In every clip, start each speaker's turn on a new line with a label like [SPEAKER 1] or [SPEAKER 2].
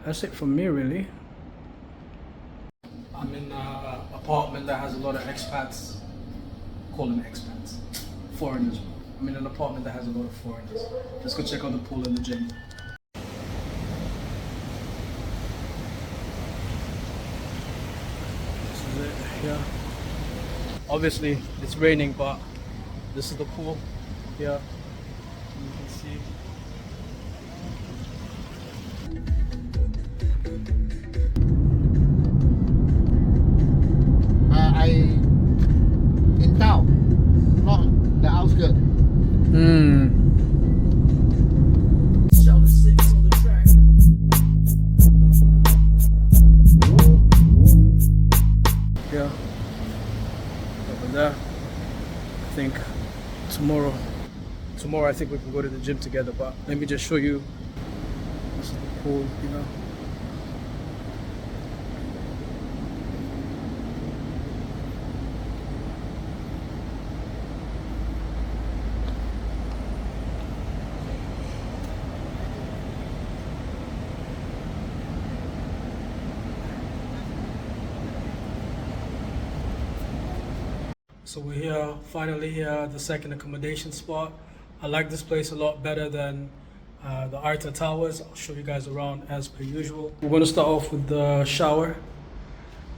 [SPEAKER 1] that's it from me really. I'm in an apartment that has a lot of expats. Call them expats, foreigners. I'm in an apartment that has a lot of foreigners. Let's go check out the pool and the gym. This is it, yeah. Obviously, it's raining, but this is the pool. Yeah, you can see.
[SPEAKER 2] I in town, not the outskirts.
[SPEAKER 1] Shout 6 on the track. Yeah. Over there. I think tomorrow I think we can go to the gym together, but let me just show you. This is the pool, you know. So we're here, finally here at the second accommodation spot. I like this place a lot better than the Arta Towers. I'll show you guys around as per usual. We're going to start off with the shower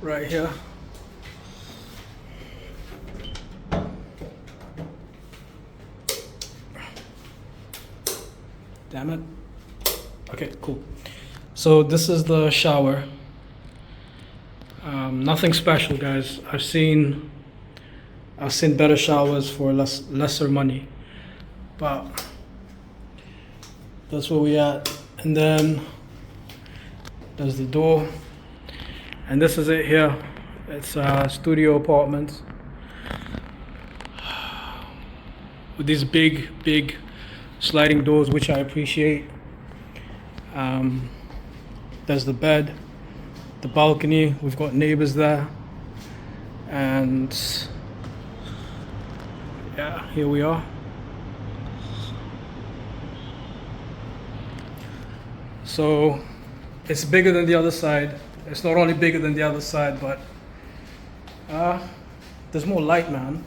[SPEAKER 1] right here. Damn it. Okay, cool. So this is the shower. Nothing special, guys. I've seen better showers for lesser money, but that's where we at. And then there's the door, and this is it here. It's a studio apartment with these big sliding doors, which I appreciate. There's the bed, the balcony. We've got neighbors there, and yeah, here we are. So it's bigger than the other side. It's not only bigger than the other side, but there's more light, man.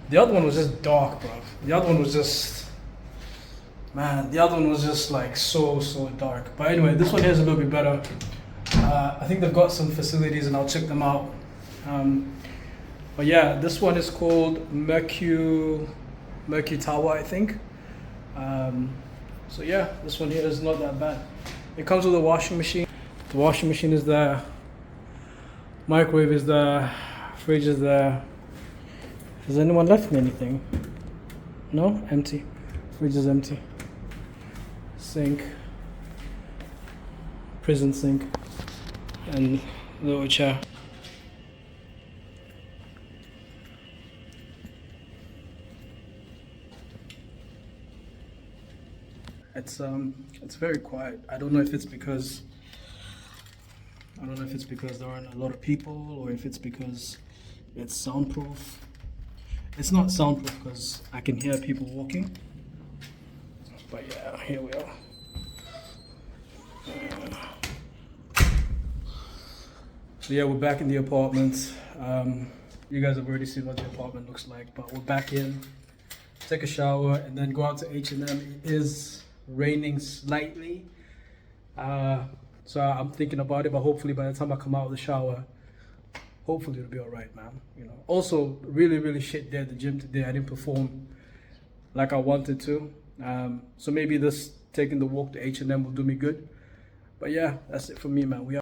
[SPEAKER 1] The other one was just dark, bro. The other one was just, man, the other one was just like so dark. But anyway, this one here is a little bit better. I think they've got some facilities and I'll check them out. But yeah, this one is called Mercu Tower, I think. So yeah, this one here is not that bad. It comes with a washing machine. The washing machine is there. Microwave is there. Fridge is there. Has anyone left me anything? No? Empty. Fridge is empty. Sink. Prison sink. And little chair. It's very quiet. I don't know if it's because there aren't a lot of people, or if it's because it's soundproof. It's not soundproof because I can hear people walking. But yeah, here we are. So yeah, we're back in the apartment. You guys have already seen what the apartment looks like, but we're back in. Take a shower and then go out to H&M. It is raining slightly, so I'm thinking about it, but hopefully by the time I come out of the shower, hopefully it'll be all right, man. You know, also really shit there at the gym today. I didn't perform like I wanted to, so maybe this taking the walk to H&M will do me good. But yeah, that's it for me, man. We are